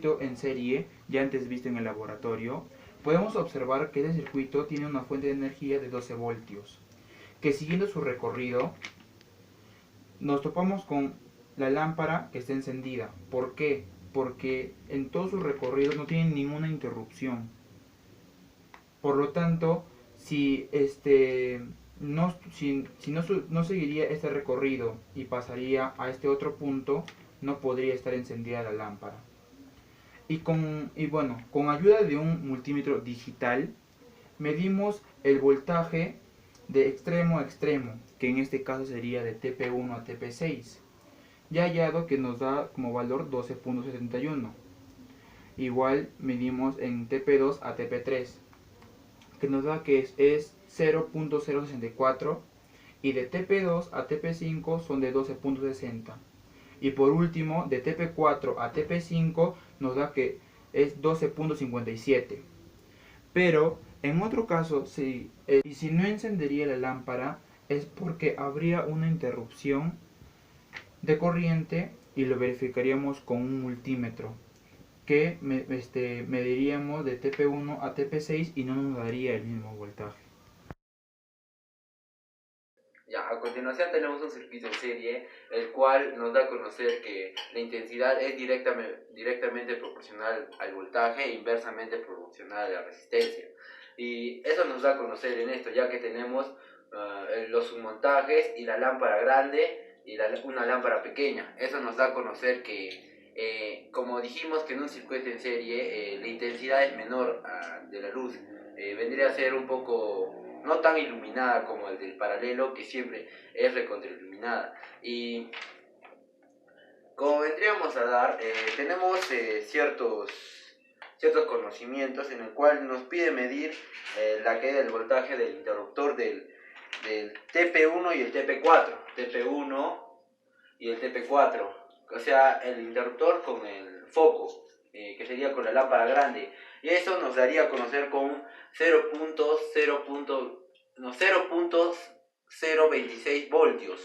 circuito en serie, ya antes visto en el laboratorio, podemos observar que este circuito tiene una fuente de energía de 12 voltios, que siguiendo su recorrido, nos topamos con la lámpara que está encendida. ¿Por qué? Porque en todo su recorrido no tiene ninguna interrupción. Por lo tanto, si no seguiría este recorrido y pasaría a este otro punto, no podría estar encendida la lámpara. Con ayuda de un multímetro digital, medimos el voltaje de extremo a extremo, que en este caso sería de TP1 a TP6, ya hallado que nos da como valor 12.71. Igual medimos en TP2 a TP3, que nos da que es 0.064, y de TP2 a TP5 son de 12.60. Y por último, de TP4 a TP5 nos da que es 12.57. Pero en otro caso, si no encendería la lámpara, es porque habría una interrupción de corriente y lo verificaríamos con un multímetro, que mediríamos de TP1 a TP6 y no nos daría el mismo voltaje. Ya, a continuación tenemos un circuito en serie, el cual nos da a conocer que la intensidad es directamente proporcional al voltaje e inversamente proporcional a la resistencia. Y eso nos da a conocer en esto, ya que tenemos los submontajes y la lámpara grande y una lámpara pequeña. Eso nos da a conocer que, como dijimos que en un circuito en serie la intensidad es menor de la luz, vendría a ser un poco no tan iluminada como el del paralelo, que siempre es recontrailuminada. Y como vendríamos a dar, tenemos ciertos conocimientos en el cual nos pide medir la caída del voltaje del interruptor del TP1 y el TP4. TP1 y el TP4, o sea, el interruptor con el foco, que sería con la lámpara grande, y eso nos daría a conocer con 0.026 voltios,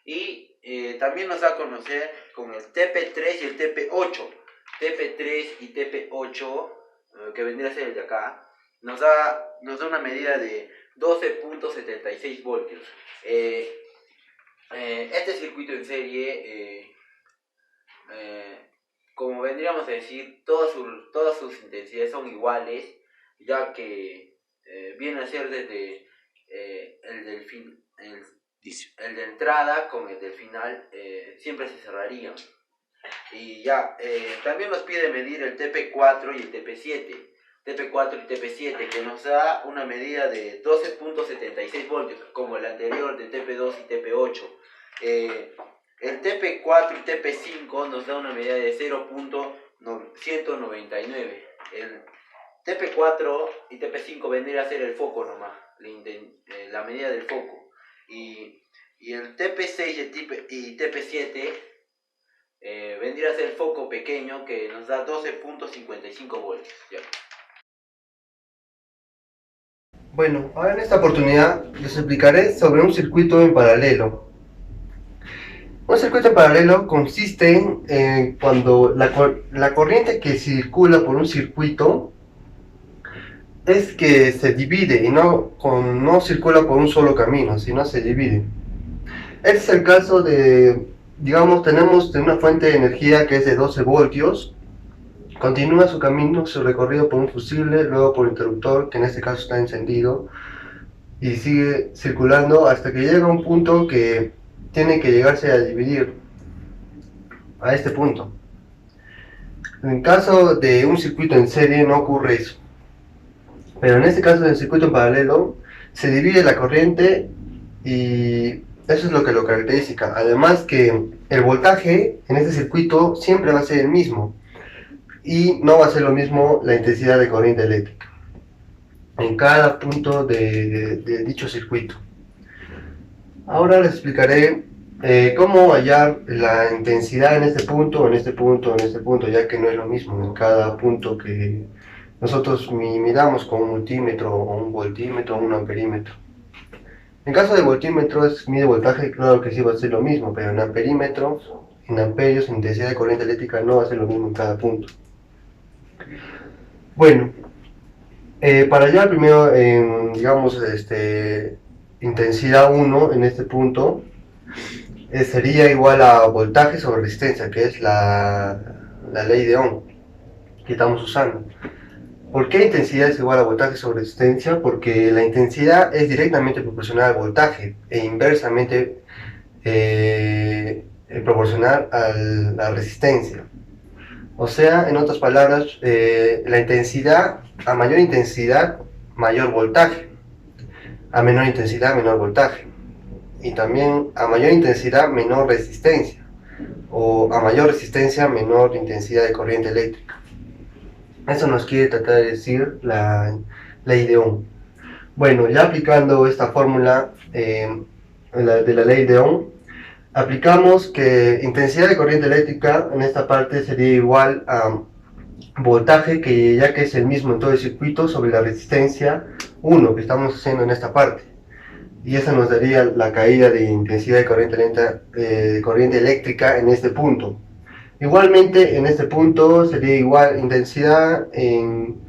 y también nos da a conocer con el TP3 y el TP8. TP3 y TP8, que vendría a ser el de acá, nos da una medida de 12.76 voltios. Este circuito en serie, como vendríamos a decir, todas sus intensidades son iguales, ya que viene a ser desde el de entrada con el del final, siempre se cerrarían. Y ya, también nos pide medir el TP4 y el TP7. TP4 y TP7, que nos da una medida de 12.76 voltios, como el anterior de TP2 y TP8. El TP4 y TP5 nos da una medida de 0.199. El TP4 y TP5 vendría a ser el foco nomás, la medida del foco. Y el TP6 y TP7 vendría a ser el foco pequeño, que nos da 12.55 voltios. ¿Ya? Bueno, ahora en esta oportunidad les explicaré sobre un circuito en paralelo. Un circuito en paralelo consiste en cuando la corriente que circula por un circuito es que se divide y no circula por un solo camino, sino se divide. Este es el caso de, digamos, tenemos una fuente de energía que es de 12 voltios, continúa su camino, su recorrido por un fusible, luego por un interruptor, que en este caso está encendido, y sigue circulando hasta que llega a un punto que tiene que llegarse a dividir a este punto. En caso de un circuito en serie no ocurre eso, pero en este caso del circuito en paralelo se divide la corriente y eso es lo que lo caracteriza. Además que el voltaje en este circuito siempre va a ser el mismo y no va a ser lo mismo la intensidad de corriente eléctrica en cada punto de dicho circuito. Ahora les explicaré cómo hallar la intensidad en este punto, en este punto, en este punto, ya que no es lo mismo en cada punto que nosotros midamos con un multímetro o un voltímetro o un amperímetro. En caso del voltímetro mide voltaje, claro que sí va a ser lo mismo, pero en amperímetros, en amperios, en intensidad de corriente eléctrica no va a ser lo mismo en cada punto. Bueno, para hallar primero en, digamos, intensidad 1 en este punto, sería igual a voltaje sobre resistencia, que es la ley de Ohm que estamos usando. ¿Por qué intensidad es igual a voltaje sobre resistencia? Porque la intensidad es directamente proporcional al voltaje e inversamente proporcional a la resistencia. O sea, en otras palabras, la intensidad, a mayor intensidad, mayor voltaje, a menor intensidad, menor voltaje, y también a mayor intensidad, menor resistencia, o a mayor resistencia, menor intensidad de corriente eléctrica. Eso nos quiere tratar de decir la ley de Ohm. Bueno, ya aplicando esta fórmula de la ley de Ohm, aplicamos que intensidad de corriente eléctrica en esta parte sería igual a voltaje, que ya que es el mismo en todo el circuito, sobre la resistencia 1 que estamos haciendo en esta parte. Y esa nos daría la caída de intensidad de corriente eléctrica en este punto. Igualmente en este punto sería igual intensidad en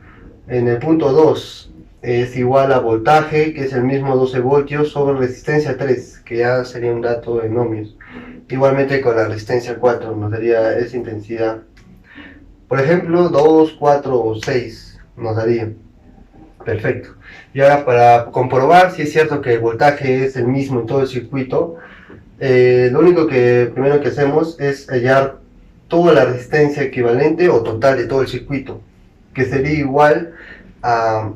el punto 2, es igual a voltaje, que es el mismo 12 voltios, sobre resistencia 3, que ya sería un dato en ohmios. Igualmente con la resistencia 4 nos daría esa intensidad. Por ejemplo, 2, 4 o 6 nos daría. Perfecto. Y ahora, para comprobar si es cierto que el voltaje es el mismo en todo el circuito, lo único que primero que hacemos es hallar toda la resistencia equivalente o total de todo el circuito, que sería igual a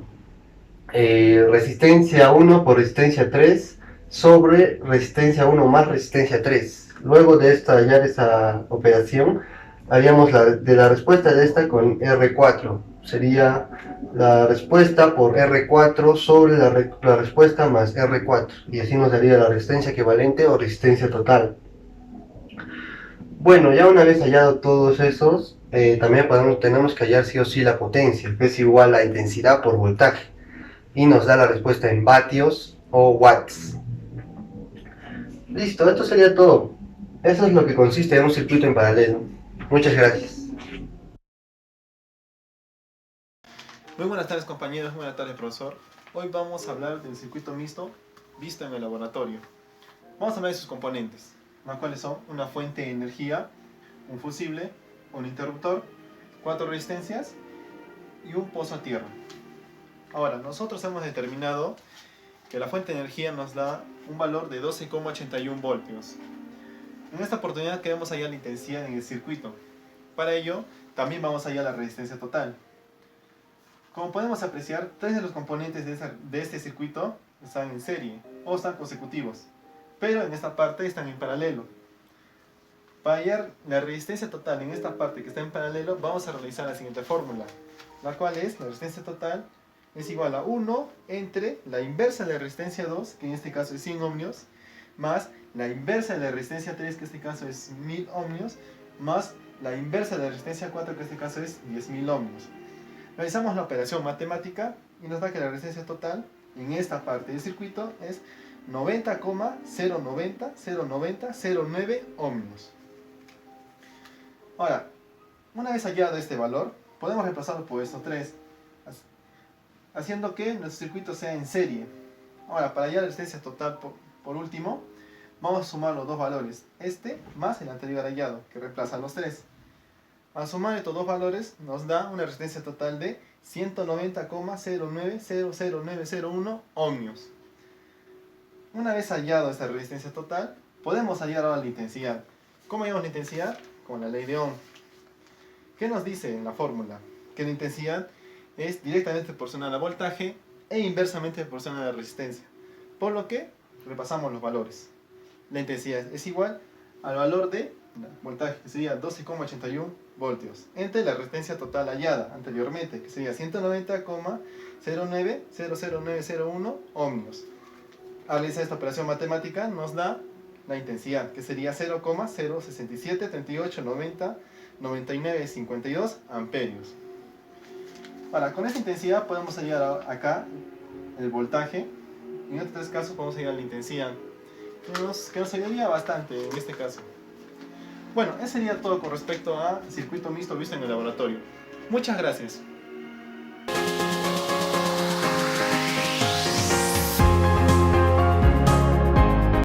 resistencia 1 por resistencia 3 sobre resistencia 1 más resistencia 3. Luego de hallar esa operación, haríamos de la respuesta de esta con R4. Sería la respuesta por R4 sobre la respuesta más R4. Y así nos daría la resistencia equivalente o resistencia total. Bueno, ya una vez hallado todos esos, también tenemos que hallar sí o sí la potencia, que es igual a intensidad por voltaje. Y nos da la respuesta en vatios o watts. Listo, esto sería todo. Eso es lo que consiste en un circuito en paralelo. Muchas gracias. Muy buenas tardes compañeros, buenas tardes profesor. Hoy vamos a hablar del circuito mixto visto en el laboratorio. Vamos a hablar de sus componentes, los cuales son una fuente de energía, un fusible, un interruptor, 4 resistencias y un pozo a tierra. Ahora, nosotros hemos determinado que la fuente de energía nos da un valor de 12,81 voltios. En esta oportunidad queremos hallar la intensidad en el circuito. Para ello, también vamos a hallar la resistencia total. Como podemos apreciar, 3 de los componentes de este circuito están en serie o están consecutivos, pero en esta parte están en paralelo. Para hallar la resistencia total en esta parte que está en paralelo, vamos a realizar la siguiente fórmula, la cual es la resistencia total es igual a 1 entre la inversa de la resistencia 2, que en este caso es 100 ohmios, más la inversa de la resistencia 3, que en este caso es 1000 ohmios, más la inversa de la resistencia 4, que en este caso es 10.000 ohmios. Realizamos la operación matemática y nos da que la resistencia total en esta parte del circuito es 90,090,090,09 ohmios. Ahora, una vez hallado este valor, podemos reemplazarlo por estos 3, haciendo que nuestro circuito sea en serie. Ahora, para hallar la resistencia total por último, vamos a sumar los dos valores, este más el anterior hallado, que reemplazan los 3. Al sumar estos dos valores nos da una resistencia total de 190,0900901 ohmios. Una vez hallado esta resistencia total, podemos hallar ahora la intensidad. ¿Cómo hallamos la intensidad? Con la ley de Ohm. ¿Qué nos dice en la fórmula? Que la intensidad es directamente proporcional al voltaje e inversamente proporcional a la resistencia. Por lo que repasamos los valores. La intensidad es igual al valor de voltaje, que sería 12,81 voltios, entre la resistencia total hallada anteriormente, que sería 190,0900901 ohmios. Al realizar esta operación matemática nos da la intensidad, que sería 0,06738909952 amperios. Ahora, con esta intensidad podemos hallar acá el voltaje, y en otros casos podemos hallar la intensidad, que nos ayudaría bastante en este caso. Bueno, eso sería todo con respecto a circuito mixto visto en el laboratorio. Muchas gracias.